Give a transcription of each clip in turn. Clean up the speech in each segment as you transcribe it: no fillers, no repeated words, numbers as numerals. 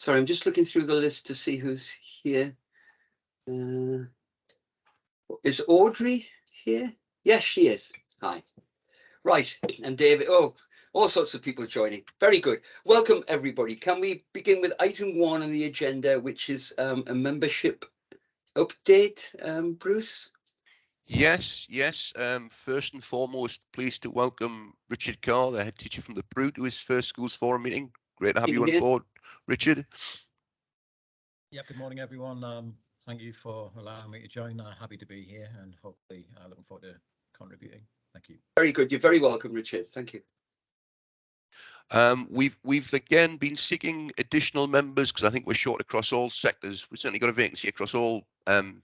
Sorry, I'm just looking through the list to see who's here. Is Audrey here? Yes, she is. Hi. Right, and David. Oh, all sorts of people joining. Very good. Welcome, everybody. Can we begin with item 1 on the agenda, which is a membership update, Bruce? Yes. First and foremost, pleased to welcome Richard Carr, the head teacher from the Brew, to his first Schools Forum meeting. Great to have you on board, Richard. Yeah, good morning, everyone. Thank you for allowing me to join. Happy to be here and hopefully looking forward to contributing. Thank you. Very good. You're very welcome, Richard. Thank you. We've again been seeking additional members because I think we're short across all sectors. We've certainly got a vacancy across all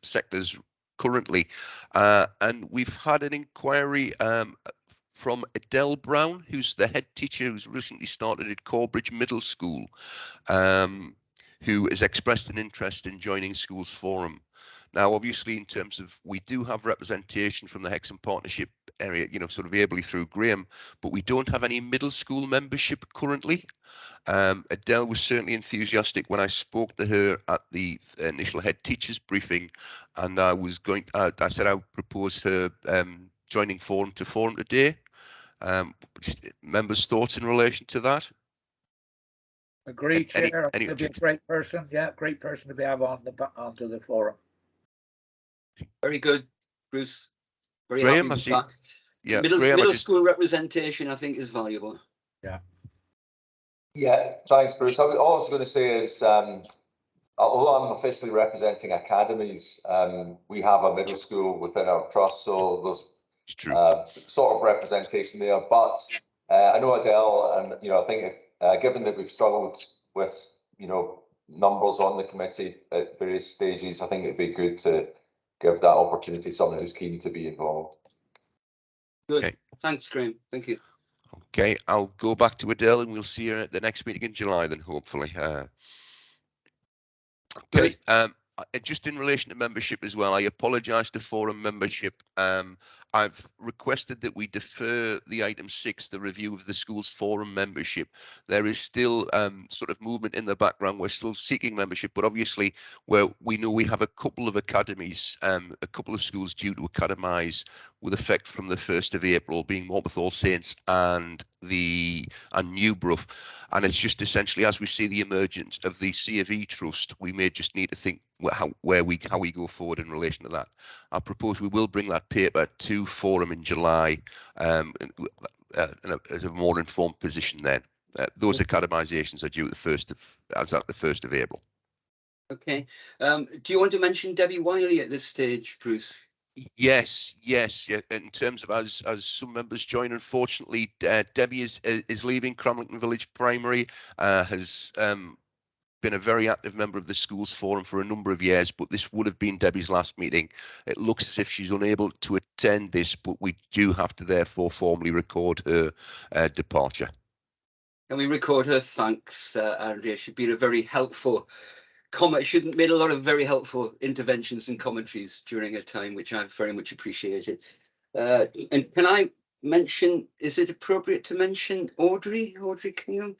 sectors currently, and we've had an inquiry from Adele Brown, who's the head teacher who's recently started at Corbridge Middle School, who has expressed an interest in joining Schools Forum. Now, obviously, in terms of, we do have representation from the Hexham Partnership area, sort of ably through Graham, but we don't have any middle school membership currently. Adele was certainly enthusiastic when I spoke to her at the initial head teachers briefing, and I said I would propose her joining Forum today. Members' thoughts in relation to that? Agree, Chair. It'll be a great person. Yeah, great person to be have onto the forum. Very good, Bruce. Very Graham, happy with that. Yeah, middle school representation, I think, is valuable. Yeah, thanks, Bruce. All I was going to say is, although I'm officially representing academies, we have a middle school within our trust, so there's sort of representation there. But I know Adele, and I think if given that we've struggled with numbers on the committee at various stages, I think it'd be good to give that opportunity to someone who's keen to be involved. Good. Okay. Thanks, Graham. Thank you. Okay, I'll go back to Adele and we'll see her at the next meeting in July then, hopefully. Okay, just in relation to membership as well, I apologise to Forum membership. I've requested that we defer the item 6, the review of the Schools Forum membership. There is still sort of movement in the background. We're still seeking membership, but obviously we know we have a couple of academies, a couple of schools due to academise with effect from the 1st of April, being Morpeth All Saints and Newborough. And it's just essentially, as we see the emergence of the C of E Trust, we may just need to think how we go forward in relation to that. I propose we will bring that paper to Forum in July as a more informed position then. Those academisations are due at the 1st of April. Okay. Do you want to mention Debbie Wiley at this stage, Bruce? Yes. In terms of as some members join, unfortunately, Debbie is leaving Cramlington Village Primary. Has been a very active member of the Schools Forum for a number of years, but this would have been Debbie's last meeting. It looks as if she's unable to attend this, but we do have to therefore formally record her departure. Can we record her thanks, Andrea? She's been a very helpful She's made a lot of very helpful interventions and commentaries during her time, which I've very much appreciated. And can I mention, is it appropriate to mention Audrey Kingham,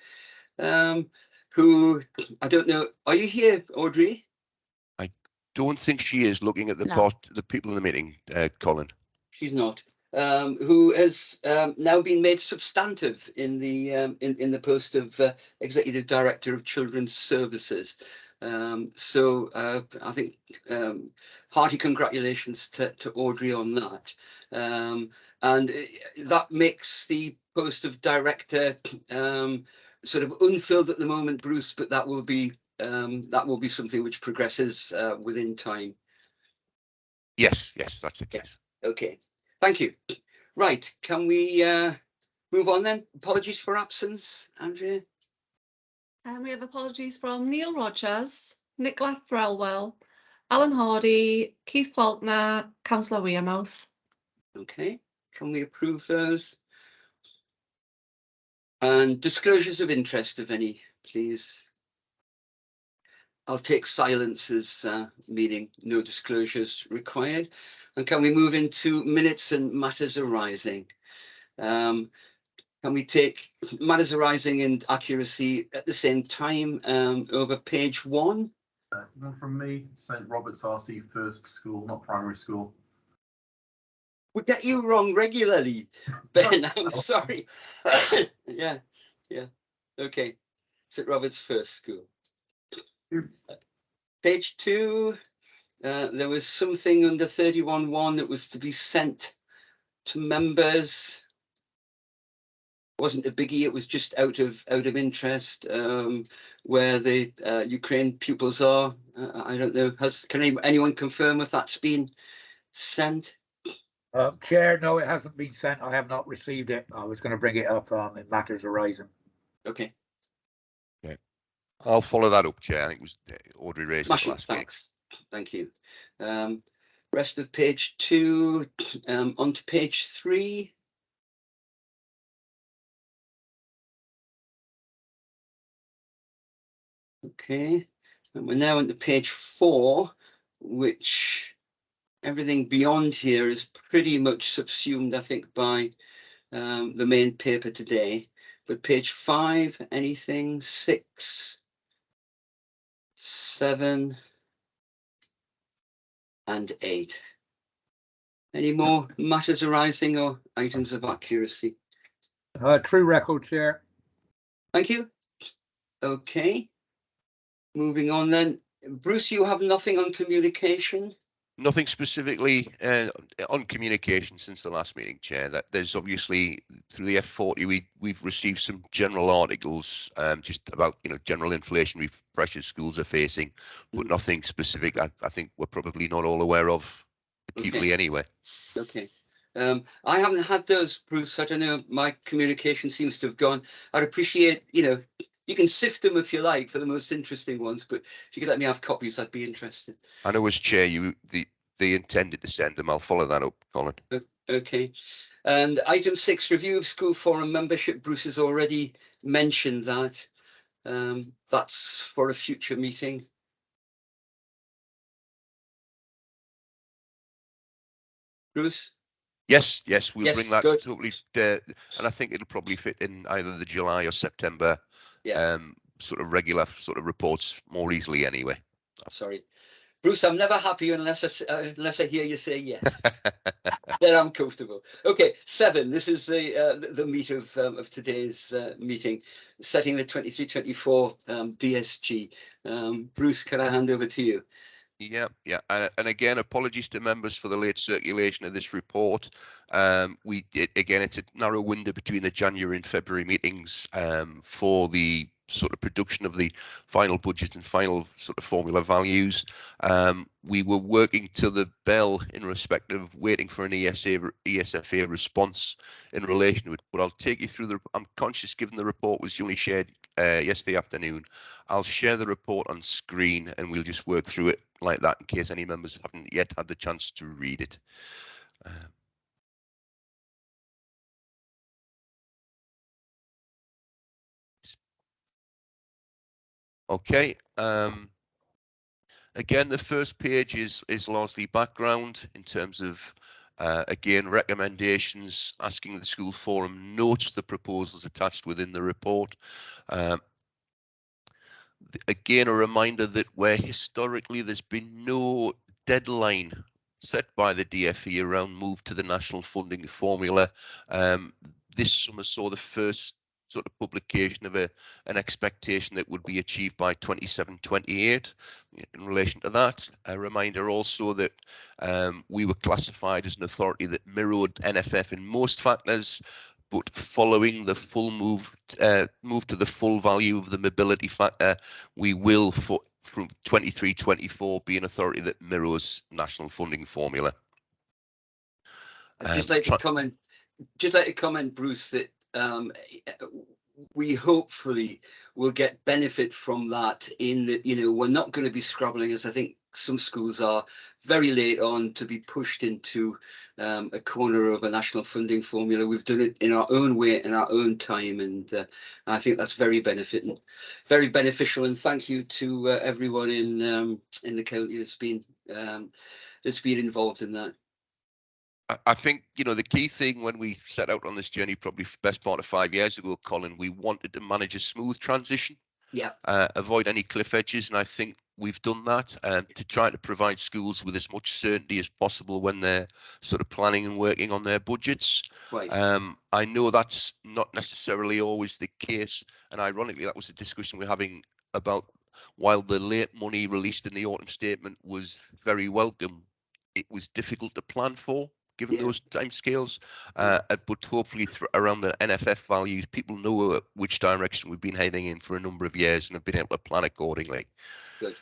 who, I don't know, are you here, Audrey? I don't think she is, looking at the people in the meeting, Colin. She's not. Who has now been made substantive in the post of Executive Director of Children's Services. So I think hearty congratulations to Audrey on that. And that makes the post of director sort of unfilled at the moment, Bruce, but that will be something which progresses within time. Yes, that's the case. Okay, thank you. Right, can we move on then? Apologies for absence, Andrea. And we have apologies from Neil Rogers, Nicola Threlwell, Alan Hardy, Keith Faulkner, Councillor Wearmouth. Okay, can we approve those? And disclosures of interest, if any, please. I'll take silence as meaning no disclosures required. And can we move into minutes and matters arising? Can we take matters arising and accuracy at the same time over page 1? One from me, St. Robert's RC First School, not primary school. We get you wrong regularly, Ben. I'm sorry. Yeah. Okay. St. Robert's First School. Page 2. There was something under 31.1 that was to be sent to members. It wasn't a biggie. It was just out of interest. Where the Ukraine pupils are. I don't know. Can anyone confirm if that's been sent? Chair, no, it hasn't been sent. I have not received it. I was going to bring it up in matters arising. Okay. Yeah, I'll follow that up, Chair. I think it was Audrey raised it last Thanks. Thank you. Rest of page 2, onto page 3. Okay, and we're now on to page 4, which everything beyond here is pretty much subsumed, I think, by the main paper today. But page 5, anything? 6, 7, and 8. Any more matters arising or items of accuracy? True record, Chair. Thank you. Okay. Moving on then. Bruce, you have nothing on communication? Nothing specifically on communication since the last meeting, Chair. That there's obviously through the F40 we've received some general articles just about general inflationary pressures schools are facing, but nothing specific. I think we're probably not all aware of acutely anyway. Okay. I haven't had those, Bruce. I don't know. My communication seems to have gone. I'd appreciate, you can sift them if you like for the most interesting ones, but if you could let me have copies, I'd be interested. I know as Chair, they intended to send them. I'll follow that up, Colin. Okay. And item 6, review of school forum membership. Bruce has already mentioned that. That's for a future meeting. Bruce? Yes, we'll bring that good. totally, and I think it'll probably fit in either the July or September sort of regular sort of reports more easily anyway. Sorry, Bruce, I'm never happy unless I hear you say yes. Then I'm comfortable. Okay, 7. This is the meat of today's meeting, setting the 23-24 DSG. Bruce, can I hand over to you? Yeah, and again, apologies to members for the late circulation of this report. It's a narrow window between the January and February meetings for the sort of production of the final budget and final sort of formula values. We were working to the bell in respect of waiting for an ESFA response in relation to it, but I'll take you through I'm conscious, given the report was only shared yesterday afternoon, I'll share the report on screen and we'll just work through it like that in case any members haven't yet had the chance to read it. Okay. Again, the first page is largely background in terms of again recommendations, asking the school forum note the proposals attached within the report. Again, a reminder that where historically there's been no deadline set by the DFE around move to the national funding formula, this summer saw the first sort of publication of an expectation that would be achieved by 27-28. In relation to that, a reminder also that we were classified as an authority that mirrored NFF in most factors, but following the full move to the full value of the mobility factor, we will from 23-24 be an authority that mirrors national funding formula. I'd just like to comment, Bruce, that we hopefully will get benefit from that in that, we're not going to be scrabbling, as I think some schools are, very late on to be pushed into a corner of a national funding formula. We've done it in our own way, in our own time, and I think that's very beneficial. And thank you to everyone in the county that's been involved in that. I think, you know, the key thing when we set out on this journey, probably best part of 5 years ago, Colin, we wanted to manage a smooth transition. Yeah. Avoid any cliff edges, and I think we've done that to try to provide schools with as much certainty as possible when they're sort of planning and working on their budgets. Right. I know that's not necessarily always the case, and ironically, that was a discussion we're having about while the late money released in the autumn statement was very welcome, it was difficult to plan for, given those timescales. But hopefully around the NFF values, people know which direction we've been heading in for a number of years and have been able to plan accordingly. Good.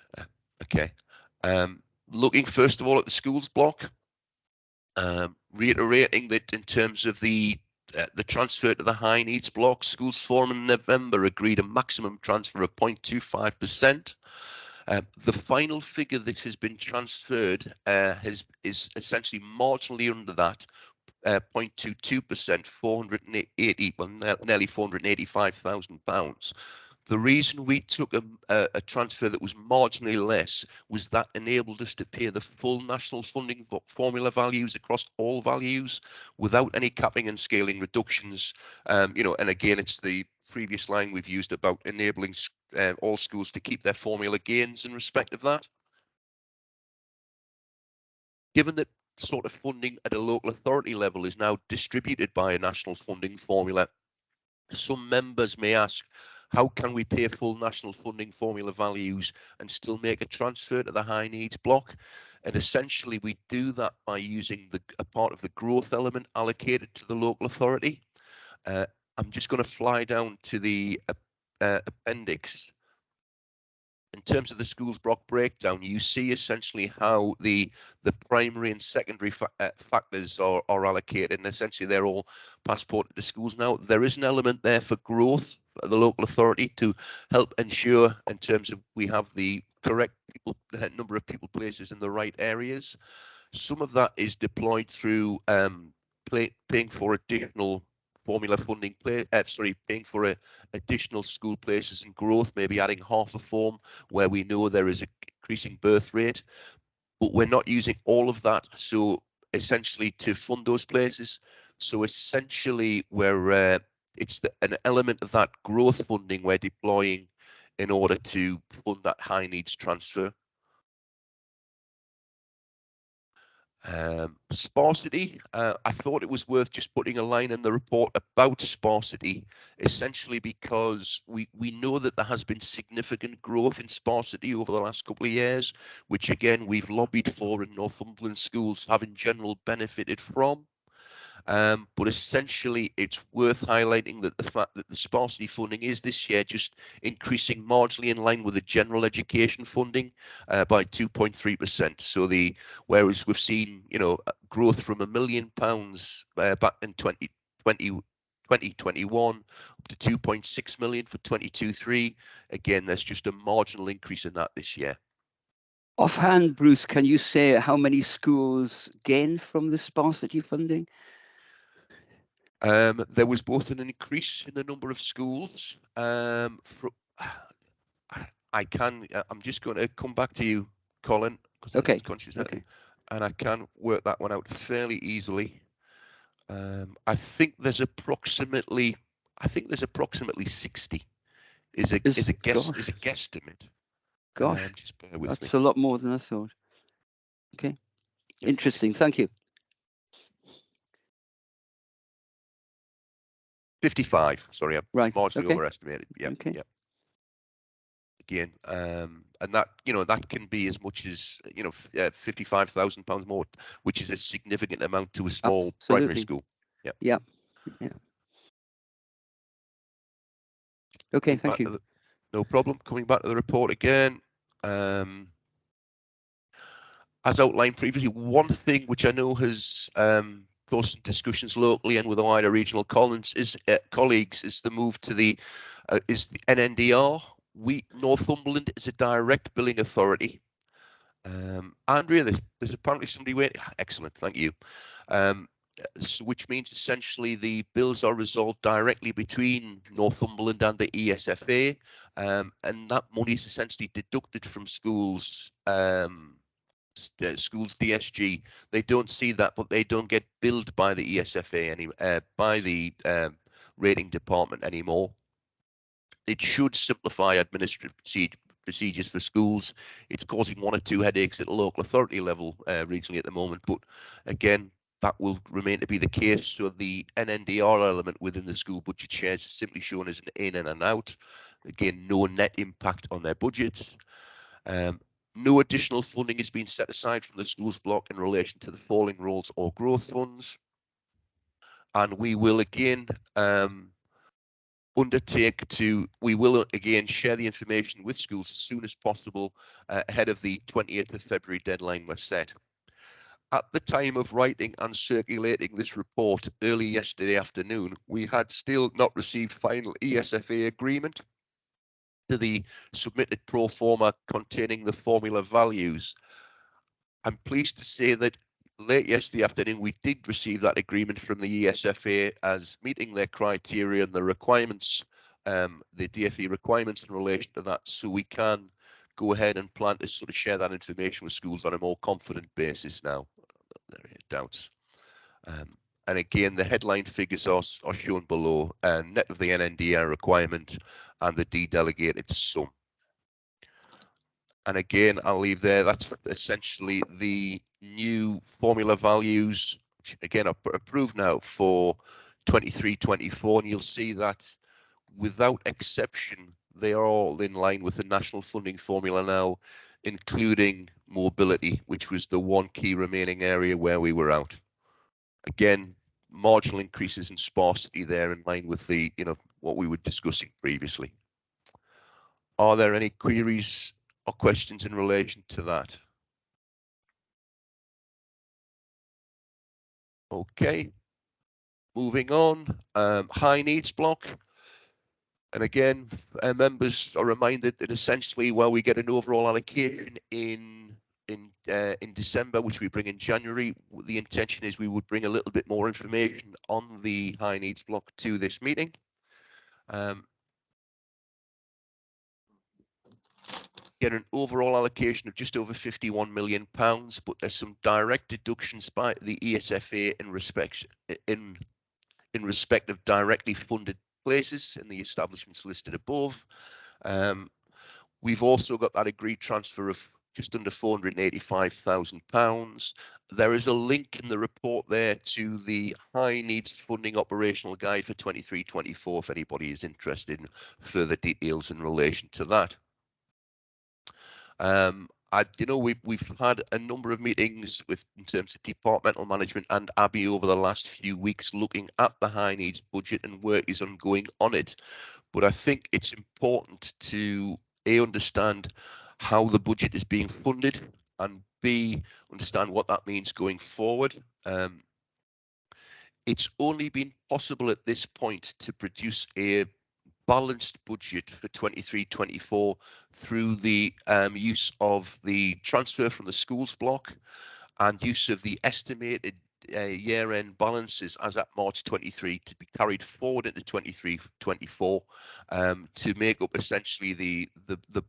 Okay. Looking first of all at the schools block, reiterating that in terms of the transfer to the high needs block, Schools Forum in November agreed a maximum transfer of 0.25%. The final figure that has been transferred is essentially marginally under that, 0.22%, nearly £485,000. The reason we took a transfer that was marginally less was that enabled us to pay the full national funding formula values across all values without any capping and scaling reductions. You know, and again, it's the previous line we've used about enabling all schools to keep their formula gains in respect of that. Given that sort of funding at a local authority level is now distributed by a national funding formula, some members may ask, how can we pay full national funding formula values and still make a transfer to the high needs block? And essentially we do that by using a part of the growth element allocated to the local authority. I'm just going to fly down to the appendix. In terms of the schools block breakdown, you see essentially how the primary and secondary factors are allocated, and essentially they're all passported to schools now. There is an element there for growth at the local authority to help ensure in terms of we have the correct number of people places in the right areas. Some of that is deployed through paying for additional formula funding, paying for additional school places and growth, maybe adding half a form where we know there is an increasing birth rate, but we're not using all of that. So essentially to fund those places. So essentially we're it's an element of that growth funding we're deploying in order to fund that high needs transfer. Sparsity, I thought it was worth just putting a line in the report about sparsity, essentially because we know that there has been significant growth in sparsity over the last couple of years, which again we've lobbied for and Northumberland schools have in general benefited from. But essentially it's worth highlighting that the fact that the sparsity funding is this year just increasing marginally in line with the general education funding by 2.3%. So whereas we've seen, you know, growth from £1 million back in 2021 up to 2.6 million for 22-23. Again, there's just a marginal increase in that this year. Offhand, Bruce, can you say how many schools gained from the sparsity funding? There was both an increase in the number of schools. I'm just going to come back to you, Colin. Okay. Okay. And I can work that one out fairly easily. I think there's approximately 60. Is a guesstimate. Gosh, just bear with that's me. a lot more than I thought. Okay. Yep. Interesting. Thank you. 55. Sorry, I've marginally overestimated. Yeah. Okay. Yeah. Again, and that, you know, that can be as much as, you know, £55,000 more, which is a significant amount to a small primary school. Yeah. Yeah. Yeah. Okay. Thank you. No problem. Coming back to the report again. As outlined previously, one thing which I know has caused some discussions locally and with the wider regional colleagues is the move to the NNDR. Northumberland is a direct billing authority. Andrea, there's apparently somebody waiting. Excellent, thank you. So which means essentially the bills are resolved directly between Northumberland and the ESFA, and that money is essentially deducted from schools schools DSG, they don't see that, but they don't get billed by the ESFA by the rating department anymore. It should simplify administrative procedures for schools. It's causing one or two headaches at the local authority level regionally at the moment, but again, that will remain to be the case. So the NNDR element within the school budget shares is simply shown as an in and an out. Again, no net impact on their budgets. No additional funding has been set aside from the schools block in relation to the falling rolls or growth funds. And we will again we will again share the information with schools as soon as possible ahead of the 28th of February deadline was set. At the time of writing and circulating this report early yesterday afternoon, we had still not received final ESFA agreement to the submitted pro forma containing the formula values. I'm pleased to say that late yesterday afternoon, we did receive that agreement from the ESFA as meeting their criteria and the requirements, the DFE requirements in relation to that, so we can go ahead and plan to sort of share that information with schools on a more confident basis now. There are doubts. And again, the headline figures are shown below, net of the NNDR requirement and the de-delegated sum. And again, I'll leave there. That's essentially the new formula values, which again are approved now for 23-24, and you'll see that without exception, they are all in line with the national funding formula now, including mobility, which was the one key remaining area where we were out. Again, marginal increases in sparsity there in line with the, what we were discussing previously. Are there any queries or questions in relation to that? Okay, moving on, high needs block. And again, members are reminded that essentially while we get an overall allocation in December, which we bring in January, the intention is we would bring a little bit more information on the high needs block to this meeting. Get an overall allocation of just over £51 million, but there's some direct deductions by the ESFA in respect of directly funded places in the establishments listed above. We've also got that agreed transfer of just under £485,000. There is a link in the report there to the high needs funding operational guide for 23-24 if anybody is interested in further details in relation to that. We've had a number of meetings in terms of departmental management and Abby over the last few weeks looking at the high needs budget, and work is ongoing on it. But I think it's important to understand how the budget is being funded, and B, understand what that means going forward. It's only been possible at this point to produce a balanced budget for 23-24 through the use of the transfer from the schools block and use of the estimated year-end balances as at March 23 to be carried forward into 23-24 to make up essentially the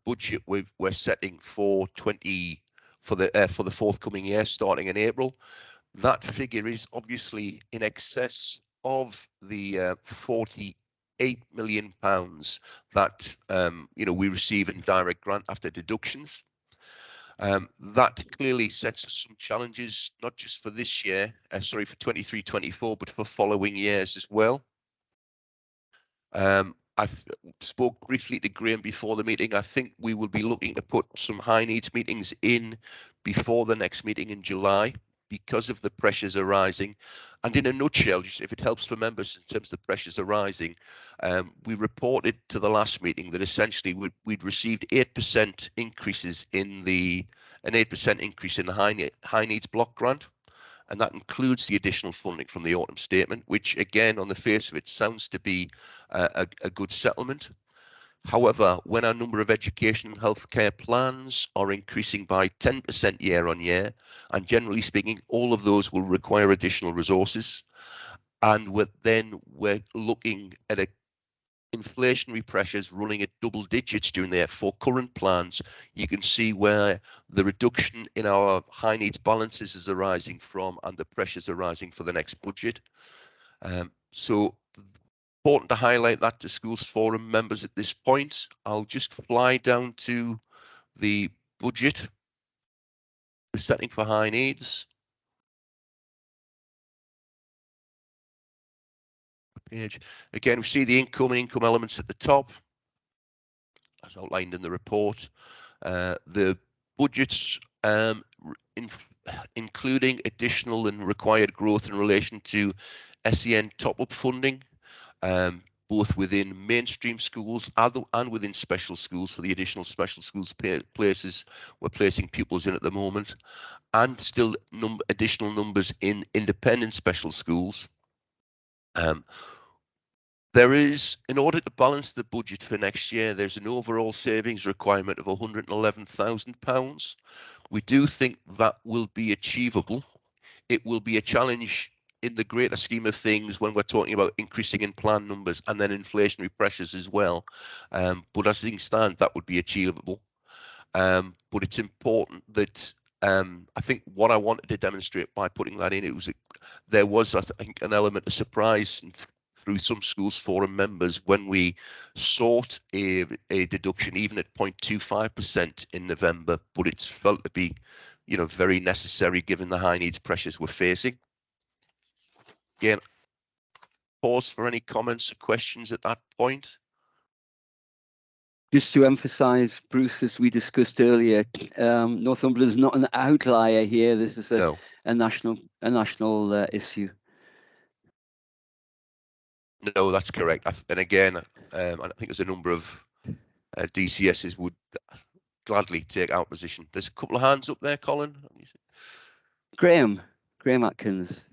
budget we're setting for the forthcoming year starting in April. That figure is obviously in excess of the £48 million that we receive in direct grant after deductions. That clearly sets us some challenges, not just for this year, for 23-24, but for following years as well. I spoke briefly to Graham before the meeting. I think we will be looking to put some high needs meetings in before the next meeting in July because of the pressures arising. And in a nutshell, if it helps for members in terms of the pressures arising, we reported to the last meeting that essentially we'd received 8% increases in an 8% increase in the high needs block grant. And that includes the additional funding from the autumn statement, which again, on the face of it, sounds to be a good settlement. However, when our number of education and healthcare plans are increasing by 10% year on year, and generally speaking, all of those will require additional resources. And we're looking at inflationary pressures running at double digits during there for current plans, you can see where the reduction in our high needs balances is arising from and the pressures arising for the next budget. So important to highlight that to Schools Forum members at this point. I'll just fly down to the budget we're setting for high needs. Page. Again, we see the income and income elements at the top, as outlined in the report. The budgets, including additional and required growth in relation to SEN top-up funding, both within mainstream schools and within special schools for the additional special schools places we're placing pupils in at the moment, and still additional numbers in independent special schools. There is, in order to balance the budget for next year, there's an overall savings requirement of £111,000. We do think that will be achievable. It will be a challenge in the greater scheme of things when we're talking about increasing in plan numbers and then inflationary pressures as well. But as things stand, that would be achievable. But it's important that I think what I wanted to demonstrate by putting that in, there was, I think, an element of surprise through some Schools Forum members when we sought a deduction even at 0.25% in November, but it's felt to be, very necessary given the high needs pressures we're facing. Again, pause for any comments or questions at that point. Just to emphasise, Bruce, as we discussed earlier, Northumberland is not an outlier here. This is a national issue. No, that's correct. And again, I think there's a number of DCSs would gladly take our position. There's a couple of hands up there, Colin. Graham Atkins.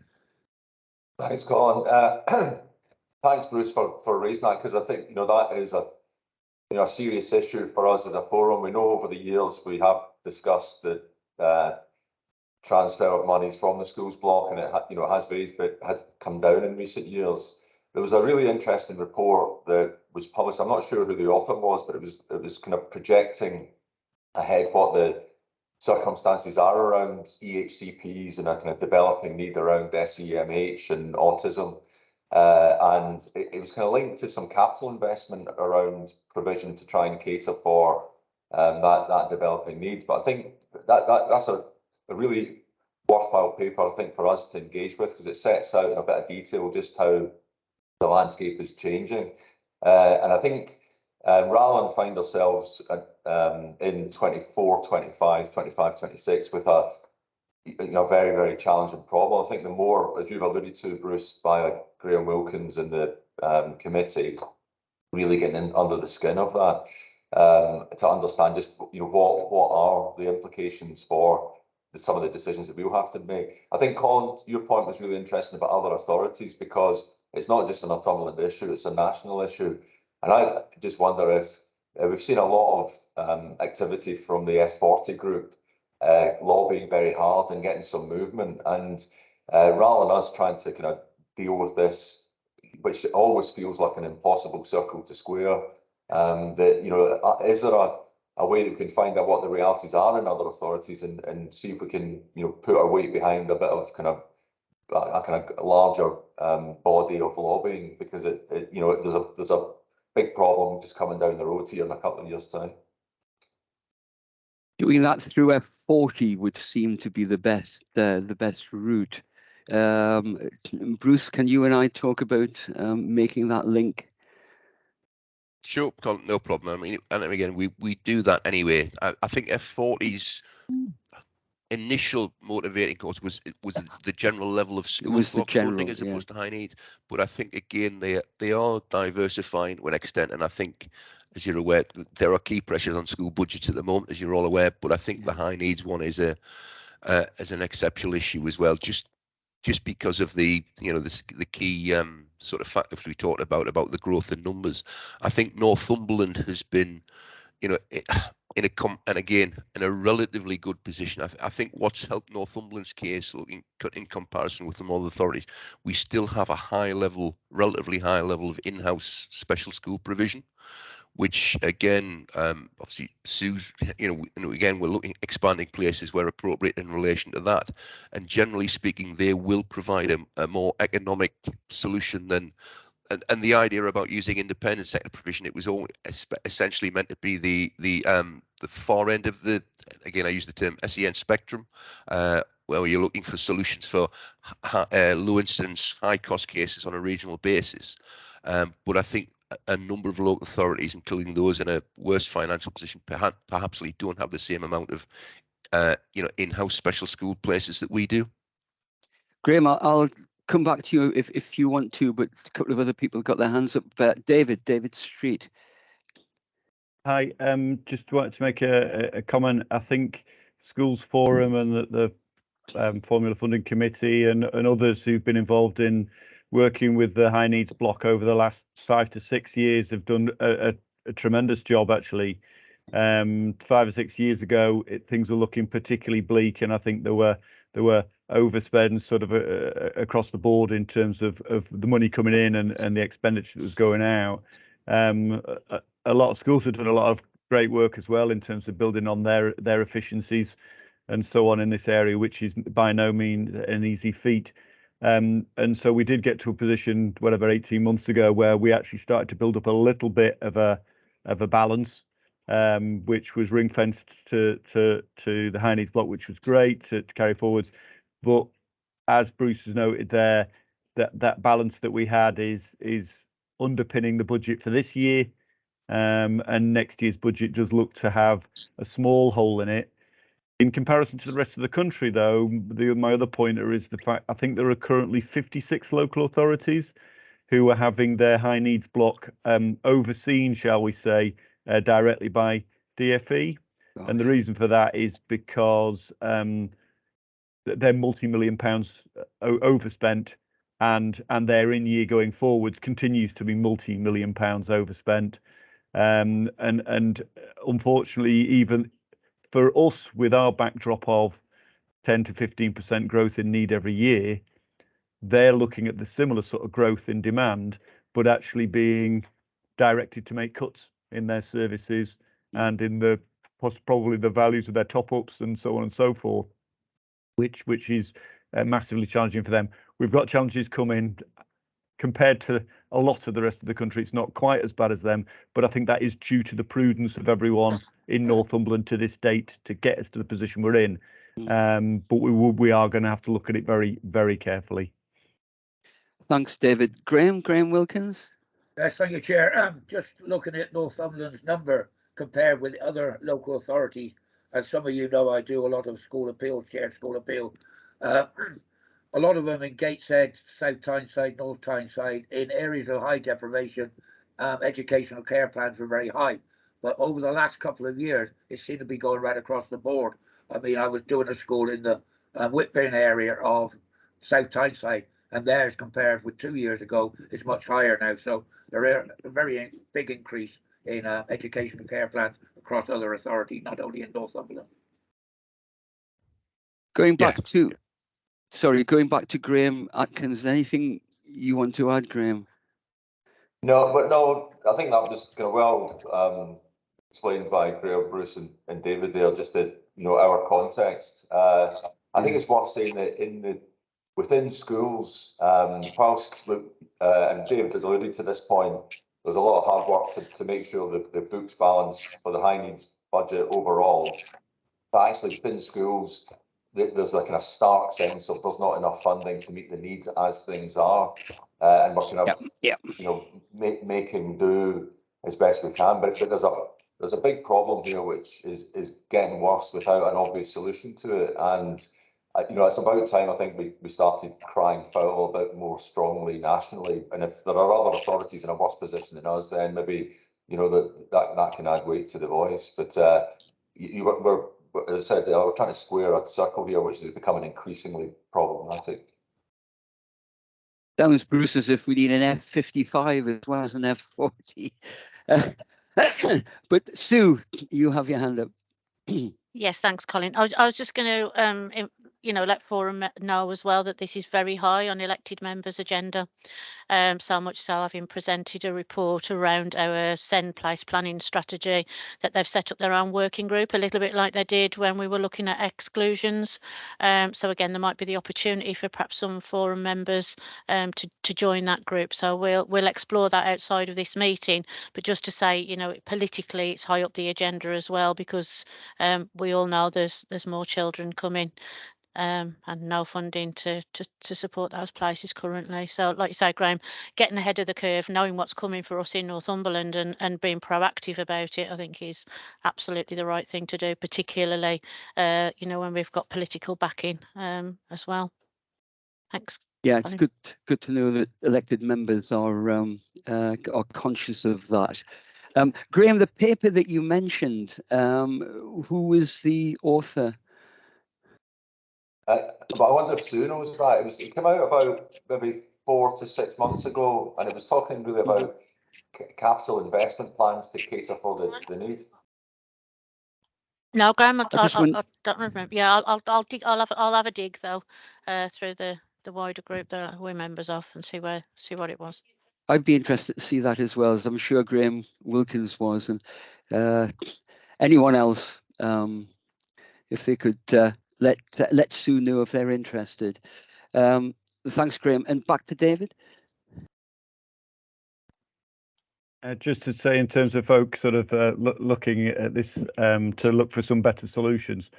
Thanks, Colin. Thanks, Bruce, for raising that, because I think that is a serious issue for us as a forum. We know over the years we have discussed the transfer of monies from the schools block, and it has raised, but had come down in recent years. There was a really interesting report that was published. I'm not sure who the author was, but it was kind of projecting ahead what the circumstances are around EHCPs and a kind of developing need around SEMH and autism. And it was kind of linked to some capital investment around provision to try and cater for that developing need. But I think that's a really worthwhile paper, I think, for us to engage with, because it sets out in a bit of detail just how the landscape is changing. And I think rather than find ourselves in 24, 25, 26 with a very, very challenging problem, I think the more, as you've alluded to, Bruce, by Graham Wilkins and the committee, really getting in under the skin of that to understand just what are the implications for some of the decisions that we'll have to make. I think, Colin, your point was really interesting about other authorities, because it's not just a Northumberland issue, it's a national issue. And I just wonder if we've seen a lot of activity from the F40 group lobbying very hard and getting some movement. And rather than us trying to kind of deal with this, which always feels like an impossible circle to square, is there a way that we can find out what the realities are in other authorities and see if we can put our weight behind a bit of a kind of larger body of lobbying, because there's a big problem just coming down the road here in a couple of years' time. Doing that through F40 would seem to be the best route. Bruce, can you and I talk about making that link? Sure, no problem. I mean, and again, we do that anyway. I think F40's initial motivating cause was the general level of school funding as opposed to high need. But I think again they are diversifying to an extent, and I think, as you're aware, there are key pressures on school budgets at the moment, as you're all aware. But I think the high needs one is as an exceptional issue as well, just because of the key sort of factors we talked about the growth in numbers. I think Northumberland has been, in a relatively good position. I think what's helped Northumberland's case, looking in comparison with the other authorities, we still have a relatively high level of in-house special school provision, which again, obviously, Sue's, again, we're looking expanding places where appropriate in relation to that, and generally speaking, they will provide a more economic solution than. And the idea about using independent sector provision, it was all essentially meant to be the far end of the, again, I use the term SEN spectrum, where you're looking for solutions for low incidence, high cost cases on a regional basis. But I think a number of local authorities, including those in a worse financial position, perhaps don't have the same amount of in-house special school places that we do. Graham, I'll come back to you if you want to, but a couple of other people got their hands up. David Street. Hi, just wanted to make a comment. I think Schools Forum and the Formula Funding Committee and others who've been involved in working with the high needs block over the last 5 to 6 years have done a tremendous job, actually. 5 or 6 years ago, things were looking particularly bleak, and I think there were overspend sort of across the board in terms of the money coming in and the expenditure that was going out. A lot of schools have done a lot of great work as well in terms of building on their efficiencies and so on in this area, which is by no means an easy feat. And so we did get to a position, 18 months ago, where we actually started to build up a little bit of a balance, which was ring fenced to the high needs block, which was great to carry forwards. But as Bruce has noted there, that balance that we had is underpinning the budget for this year, and next year's budget does look to have a small hole in it. In comparison to the rest of the country, though, my other pointer is the fact I think there are currently 56 local authorities who are having their high needs block overseen, shall we say, directly by DFE. Gosh. And the reason for that is because they're multi-million pounds overspent, and their in-year going forwards continues to be multi-million pounds overspent. And unfortunately, even for us, with our backdrop of 10 to 15% growth in need every year, they're looking at the similar sort of growth in demand, but actually being directed to make cuts in their services and in the probably the values of their top-ups and so on and so forth, which is massively challenging for them. We've got challenges coming. Compared to a lot of the rest of the country, it's not quite as bad as them, but I think that is due to the prudence of everyone in Northumberland to this date to get us to the position we're in. But we are going to have to look at it very, very carefully. Thanks, David. Graham Wilkins. Yes, thank you, Chair. Just looking at Northumberland's number compared with other local authorities, as some of you know, I do a lot of school appeals, chair school appeal. A lot of them in Gateshead, South Tyneside, North Tyneside, in areas of high deprivation, educational care plans were very high. But over the last couple of years, it seemed to be going right across the board. I mean, I was doing a school in the Whitburn area of South Tyneside, and theirs compared with 2 years ago is much higher now. So there is a very big increase in educational care plans across other authorities, not only in Northumberland. Going back to Graham Atkins, anything you want to add, Graham? No, I think that was kind of well explained by Graham, Bruce and David there, just that, our context. I think it's worth saying that within schools, whilst, and David has alluded to this point, there's a lot of hard work to make sure that the books balance for the high needs budget overall. But actually within schools, there's like a stark sense of there's not enough funding to meet the needs as things are, and we're kind of making do as best we can. But there's a big problem here which is getting worse without an obvious solution to it. And it's about time I think we started crying foul a bit more strongly nationally. And if there are other authorities in a worse position than us, then maybe that can add weight to the voice. But we're, as I said, we're trying to square a circle here, which is becoming increasingly problematic. Sounds, Bruce, as if we need an F-55 as well as an F-40. But Sue, you have your hand up. Yes, thanks, Colin. I was just going to, let Forum know as well that this is very high on elected members' agenda. So much so I've been presented a report around our Send Place planning strategy that they've set up their own working group, a little bit like they did when we were looking at exclusions. So again, there might be the opportunity for perhaps some Forum members to join that group. So we'll explore that outside of this meeting. But just to say, politically, it's high up the agenda as well, because we all know there's more children coming. And no funding to support those places currently. So like you say, Graham, getting ahead of the curve, knowing what's coming for us in Northumberland and being proactive about it, I think is absolutely the right thing to do, particularly, when we've got political backing as well. Thanks. Yeah, it's good to know that elected members are conscious of that. Graham, the paper that you mentioned, who was the author? But I wonder if Sue knows that. It came out about maybe 4 to 6 months ago, and it was talking really about capital investment plans to cater for the need. No, Graham, I don't remember. Yeah, I'll have a dig though through the wider group that we're members of and see what it was. I'd be interested to see that as well, as I'm sure Graham Wilkins was, and anyone else, if they could let Sue know if they're interested. Thanks, Graham. And back to David. Just to say, in terms of folk sort of looking at this to look for some better solutions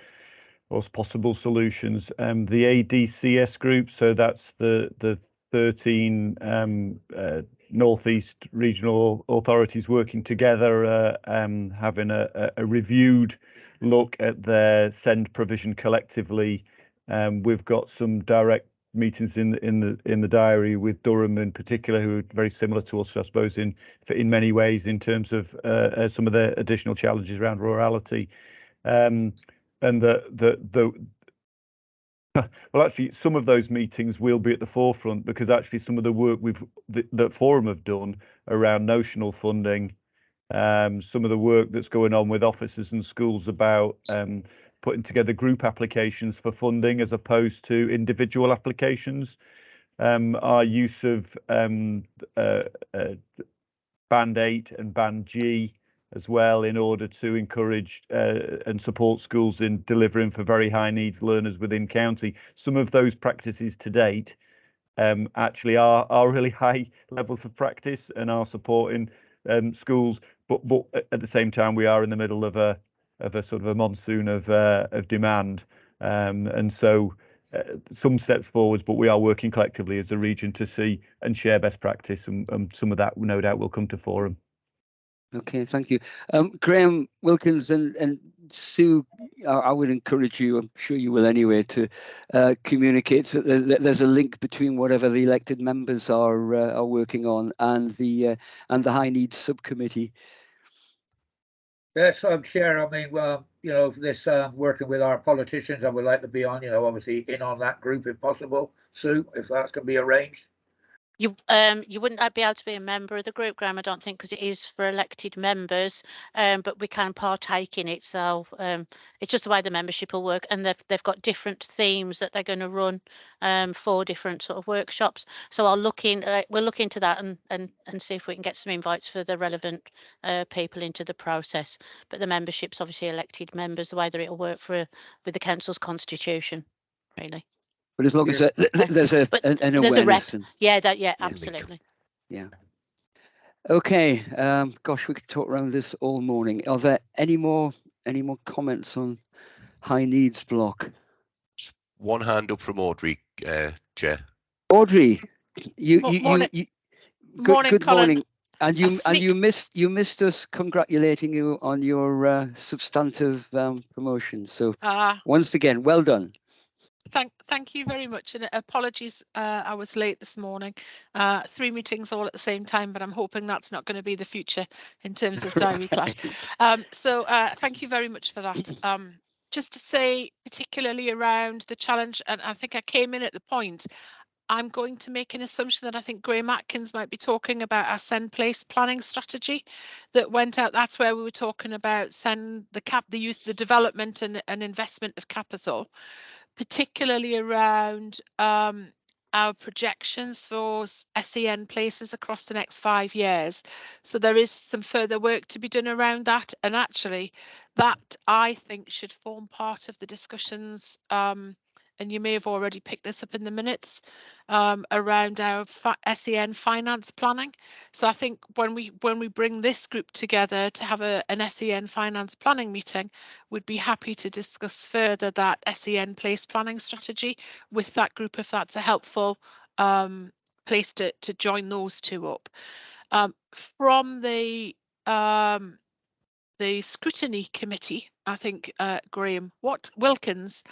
or possible solutions, the ADCS group, so that's the 13 Northeast regional authorities working together, having a reviewed look at their send provision collectively. We've got some direct meetings in the diary with Durham in particular, who are very similar to us, I suppose, in many ways in terms of some of the additional challenges around rurality, and well, actually, some of those meetings will be at the forefront, because actually some of the work that Forum have done around notional funding, some of the work that's going on with officers and schools about putting together group applications for funding as opposed to individual applications, our use of Band 8 and Band G as well, in order to encourage and support schools in delivering for very high needs learners within county. Some of those practices to date actually are really high levels of practice and are supporting schools, but at the same time we are in the middle of a sort of a monsoon of demand, and so some steps forwards, but we are working collectively as a region to see and share best practice, and some of that no doubt will come to Forum. Okay, thank you. Graham Wilkins and Sue, I would encourage you, I'm sure you will anyway, to communicate so that there's a link between whatever the elected members are working on and the high needs subcommittee. Yes, I'm Chair. I mean, well, this working with our politicians, I would like to be on, obviously in on that group if possible. Sue, if that's going to be arranged. You wouldn't be able to be a member of the group, Graham, I don't think, because it is for elected members, but we can partake in it. So it's just the way the membership will work, and they've got different themes that they're going to run for different sort of workshops. So we'll look into that and see if we can get some invites for the relevant people into the process. But the membership's obviously elected members, the way that it'll work with the council's constitution, really. But as long as there's an awareness. Absolutely. Yeah. Okay. Gosh, we could talk around this all morning. Are there any more comments on high needs block? One hand up from Audrey, Chair. Audrey, morning. Good morning. And you missed us congratulating you on your substantive promotion. So once again, well done. Thank you very much, and apologies I was late this morning. 3 meetings all at the same time, but I'm hoping that's not going to be the future in terms of diary clash. So thank you very much for that. Just to say, particularly around the challenge, and I think I came in at the point, I'm going to make an assumption that I think Graham Atkins might be talking about our Send Place planning strategy that went out. That's where we were talking about the use, the development and investment of capital, particularly around our projections for SEN places across the next 5 years. So there is some further work to be done around that. And actually, that I think should form part of the discussions. And you may have already picked this up in the minutes around our SEN finance planning. So I think when we bring this group together to have an SEN finance planning meeting, we'd be happy to discuss further that SEN place planning strategy with that group if that's a helpful place to join those two up. From the scrutiny committee, I think Graham Wilkins,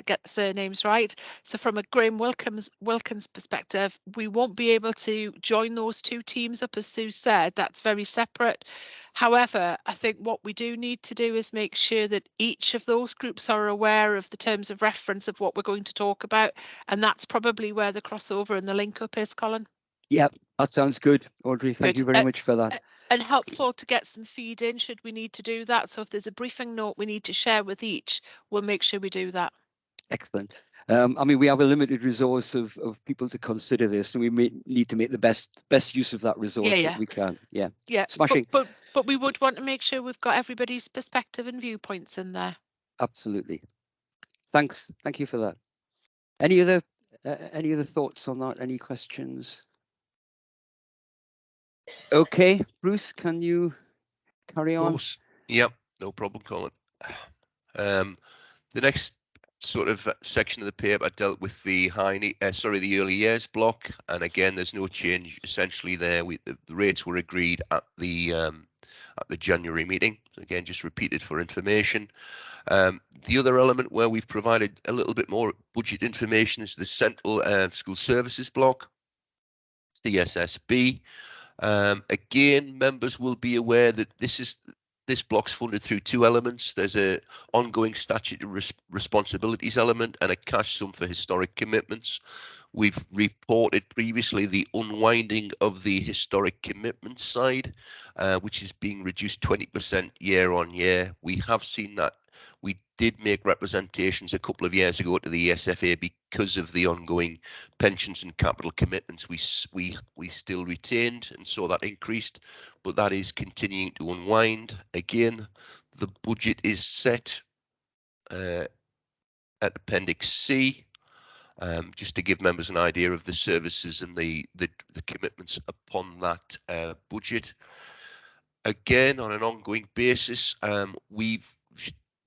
get the surnames right. So from a Graham Wilkins perspective, we won't be able to join those two teams up, as Sue said. That's very separate. However, I think what we do need to do is make sure that each of those groups are aware of the terms of reference of what we're going to talk about, and that's probably where the crossover and the link up is, Colin. Yep, that sounds good, Audrey. Thank you very much for that. And helpful to get some feed in should we need to do that. So if there's a briefing note we need to share with each, we'll make sure we do that. Excellent. I mean, we have a limited resource of people to consider this, and we may need to make the best use of that resource that we can. Yeah. Yeah. Smashing. But we would want to make sure we've got everybody's perspective and viewpoints in there. Absolutely. Thanks. Thank you for that. Any other thoughts on that? Any questions? Okay, Bruce, can you carry on? Of course. Yep, no problem, Colin. The next sort of section of the paper dealt with the the early years block, and again, there's no change essentially there. The rates were agreed at the January meeting. So again, just repeated for information. The other element where we've provided a little bit more budget information is the central school services block, CSSB. Again, members will be aware that this block's funded through two elements. There's a ongoing statutory responsibilities element and a cash sum for historic commitments. We've reported previously the unwinding of the historic commitments side, which is being reduced 20% year on year. We have seen that. We did make representations a couple of years ago to the ESFA because of the ongoing pensions and capital commitments we still retained, and so that increased, but that is continuing to unwind. Again, the budget is set at Appendix C, just to give members an idea of the services and the commitments upon that budget. Again, on an ongoing basis,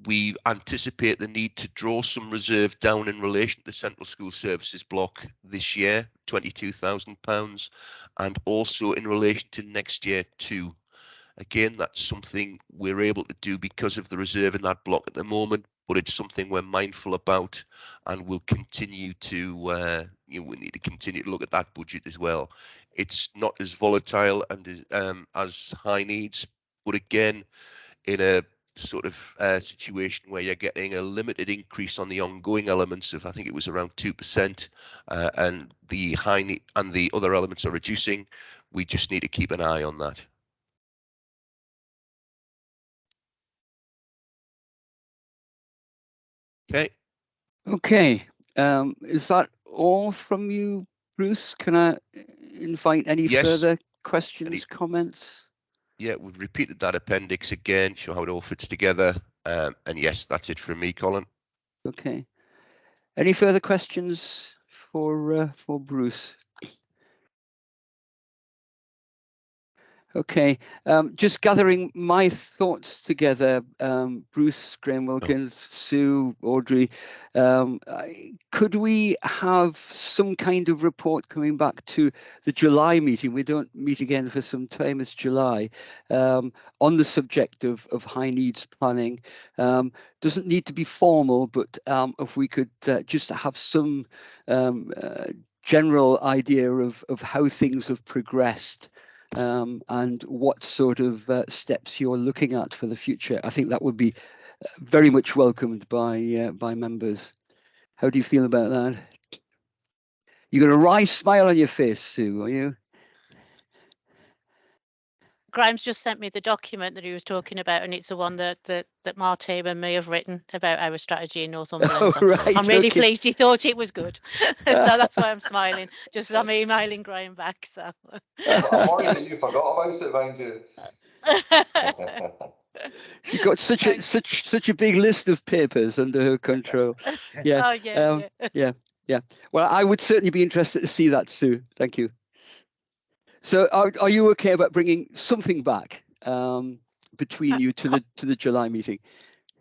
we anticipate the need to draw some reserve down in relation to the Central School Services block this year, £22,000, and also in relation to next year too. Again, that's something we're able to do because of the reserve in that block at the moment, but it's something we're mindful about, and we'll continue to, we need to continue to look at that budget as well. It's not as volatile and as high needs, but again, in a sort of situation where you're getting a limited increase on the ongoing elements of, I think it was around 2%, and the high need and the other elements are reducing, we just need to keep an eye on that. Okay. Is that all from you, Bruce? Can I invite any further questions, comments? Yeah, we've repeated that appendix again, show how it all fits together. And yes, that's it from me, Colin. Okay. Any further questions for Bruce? Okay, just gathering my thoughts together, Bruce, Graham Wilkins, Sue, Audrey, could we have some kind of report coming back to the July meeting? We don't meet again for some time, it's July, on the subject of high needs planning. Doesn't need to be formal, but if we could just have some general idea of how things have progressed. And what sort of steps you're looking at for the future. I think that would be very much welcomed by members. How do you feel about that? You got a wry smile on your face, Sue, are you? Grimes just sent me the document that he was talking about, and it's the one that Martine and me have written about our strategy in Northumberland. Oh, So right, I'm really okay. pleased he thought it was good. So that's why I'm smiling. Just I'm emailing Graham back. So I'm worried that you forgot about it, mind you. She's got such a big list of papers under her control. Yeah. Oh yeah, yeah. Well, I would certainly be interested to see that, Sue. Thank you. So, are you okay about bringing something back between you to the July meeting?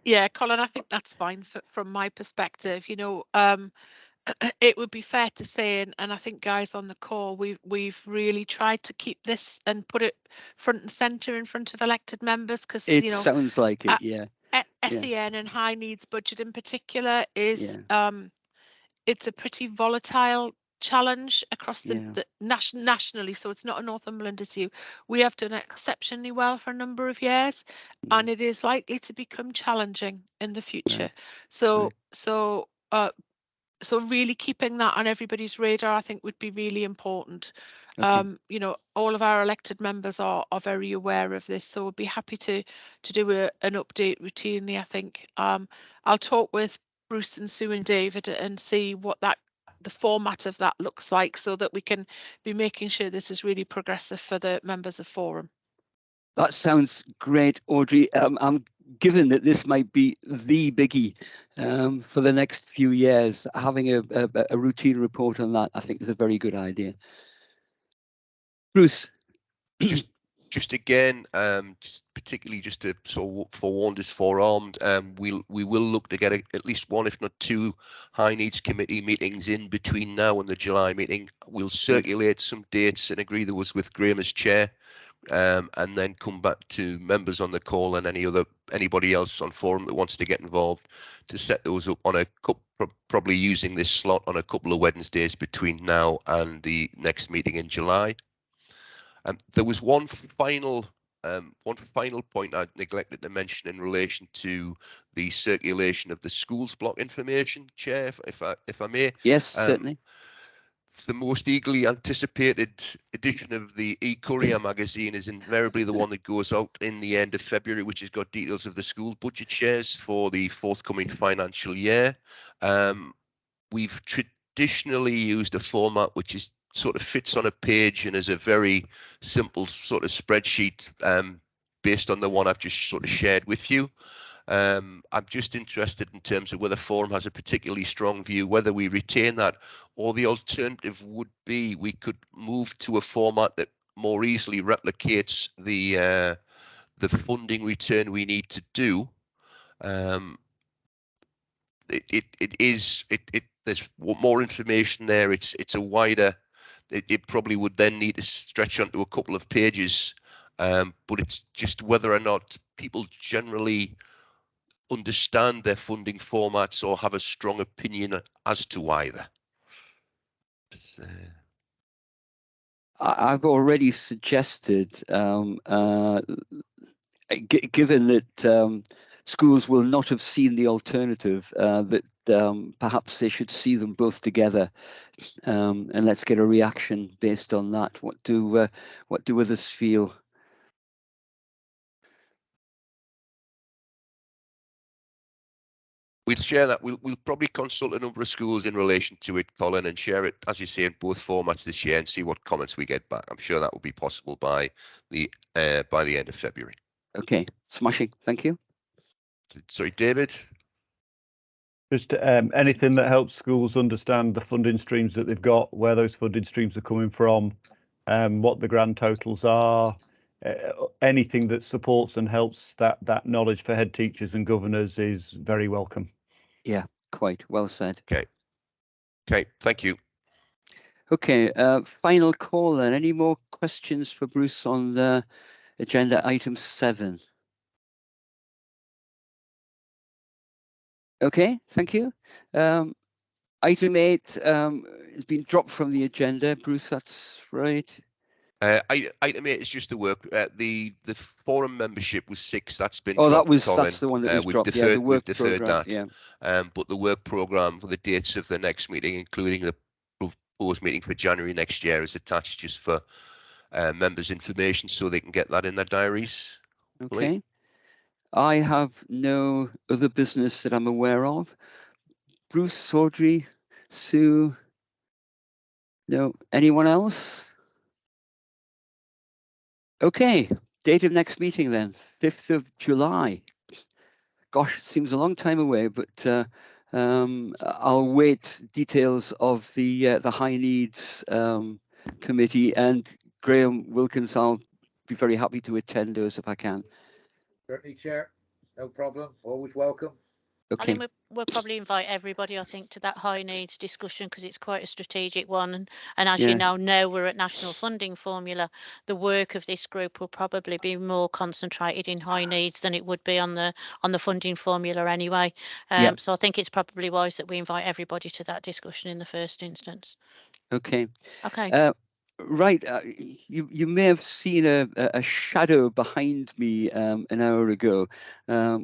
Yeah, Colin, I think that's fine from my perspective. You know, it would be fair to say, and I think guys on the call, we've really tried to keep this and put it front and centre in front of elected members, because It you know, sounds like it, yeah. SEN and high needs budget in particular is it's a pretty volatile challenge across the nationally, so it's not a Northumberland issue. We have done exceptionally well for a number of years, and it is likely to become challenging in the future. So really keeping that on everybody's radar, I think, would be really important. You know, all of our elected members are very aware of this, so we'll be happy to do an update routinely, I think. I'll talk with Bruce and Sue and David and see what the format of that looks like, so that we can be making sure this is really progressive for the members of Forum. That sounds great, Audrey. I'm given that this might be the biggie for the next few years. Having a routine report on that, I think, is a very good idea. Bruce. Just again, particularly just to forewarn this forearmed, we will look to get at least one, if not two, high needs committee meetings in between now and the July meeting. We'll circulate some dates and agree those with Graham as chair, and then come back to members on the call and anybody else on Forum that wants to get involved to set those up on probably using this slot on a couple of Wednesdays between now and the next meeting in July. There was one final point I neglected to mention in relation to the circulation of the schools block information, Chair, if I may. Yes, certainly. The most eagerly anticipated edition of the e-Courier magazine is invariably the one that goes out in the end of February, which has got details of the school budget shares for the forthcoming financial year. We've traditionally used a format which is sort of fits on a page and is a very simple sort of spreadsheet based on the one I've just sort of shared with you. I'm just interested in terms of whether Forum has a particularly strong view, whether we retain that, or the alternative would be we could move to a format that more easily replicates the funding return we need to do. There's more information there. It's a wider. It probably would then need to stretch onto a couple of pages, but it's just whether or not people generally understand their funding formats or have a strong opinion as to either. I've already suggested, given that schools will not have seen the alternative, that perhaps they should see them both together, and let's get a reaction based on that. What do others feel? We'll share that. We'll probably consult a number of schools in relation to it, Colin, and share it, as you say, in both formats this year and see what comments we get back. I'm sure that will be possible by the end of February. Okay, smashing. Thank you. Sorry, David. Just anything that helps schools understand the funding streams that they've got, where those funding streams are coming from, what the grand totals are, anything that supports and helps that knowledge for head teachers and governors is very welcome. Yeah, quite well said. Okay, thank you. Okay, final call then. Any more questions for Bruce on the agenda item 7? Okay, thank you. Item 8 has been dropped from the agenda. Bruce, that's right. Item 8 is just the work. The Forum membership was 6. That's been. Oh, dropped, that's the one that was dropped. Deferred, yeah, the work deferred program. that. Yeah. But the work program for the dates of the next meeting, including the proposed meeting for January next year is attached just for members' information so they can get that in their diaries. Okay. I have no other business that I'm aware of. Bruce, Audrey, Sue, no, anyone else? Okay, date of next meeting then, 5th of July. Gosh, it seems a long time away, but I'll wait details of the high needs committee, and Graham Wilkins, I'll be very happy to attend those if I can. Certainly, Chair. No problem. Always welcome. Okay. We'll probably invite everybody, I think, to that high needs discussion because it's quite a strategic one. And as you now know, we're at National Funding Formula. The work of this group will probably be more concentrated in high needs than it would be on the funding formula anyway. So I think it's probably wise that we invite everybody to that discussion in the first instance. Okay. Okay. Right, you may have seen a shadow behind me an hour ago,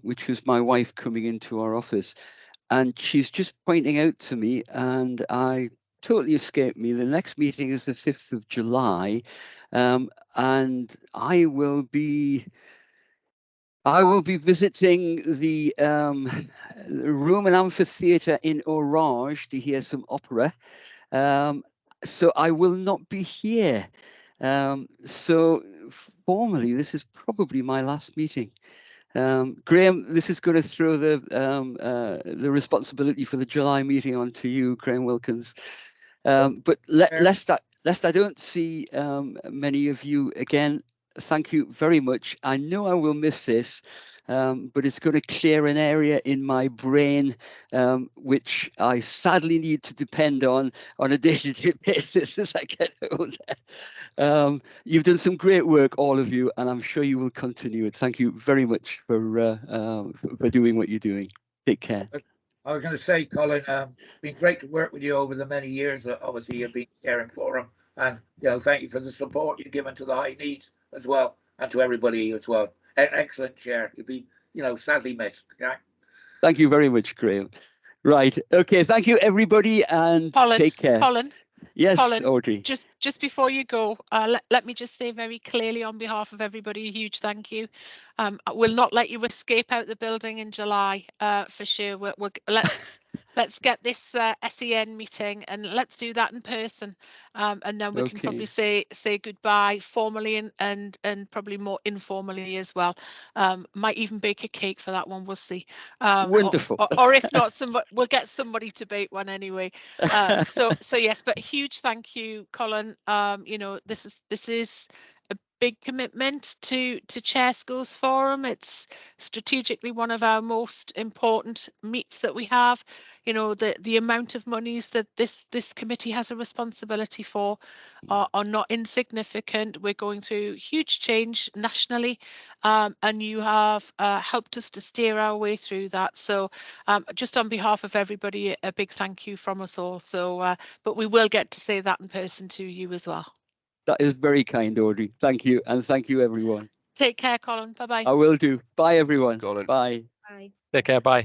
which was my wife coming into our office, and she's just pointing out to me, and I totally escaped me. The next meeting is the 5th of July, and I will be visiting the Roman Amphitheatre in Orange to hear some opera. So I will not be here. So formally, this is probably my last meeting. Graham, this is going to throw the responsibility for the July meeting onto you, Graham Wilkins. But lest I don't see many of you again, thank you very much. I know I will miss this, but it's going to clear an area in my brain which I sadly need to depend on a day-to-day basis as I get older. You've done some great work, all of you, and I'm sure you will continue it. Thank you very much for doing what you're doing. Take care. I was going to say, Colin, been great to work with you over the many years that obviously you've been caring for him, and thank you for the support you've given to the high needs as well, and to everybody as well. Excellent chair. You've been, sadly missed. Okay? Thank you very much, Graham. Right. Okay. Thank you, everybody, and take care. Colin. Yes, Colin, Audrey. Just before you go, let me just say very clearly on behalf of everybody, a huge thank you. We'll not let you escape out the building in July for sure. Let's get this SEN meeting, and let's do that in person, and then we can probably say goodbye formally and probably more informally as well. Might even bake a cake for that one. We'll see. Wonderful. Or if not, we'll get somebody to bake one anyway. So yes, but huge thank you, Colin. This is a big commitment to Chair Schools Forum. It's strategically one of our most important meets that we have. The amount of monies that this committee has a responsibility for are not insignificant. We're going through huge change nationally, and you have helped us to steer our way through that. So just on behalf of everybody, a big thank you from us all. So but we will get to say that in person to you as well. That is very kind, Audrey. Thank you, and thank you, everyone. Take care, Colin. Bye-bye. I will do. Bye, everyone. Colin. Bye. Bye. Take care. Bye.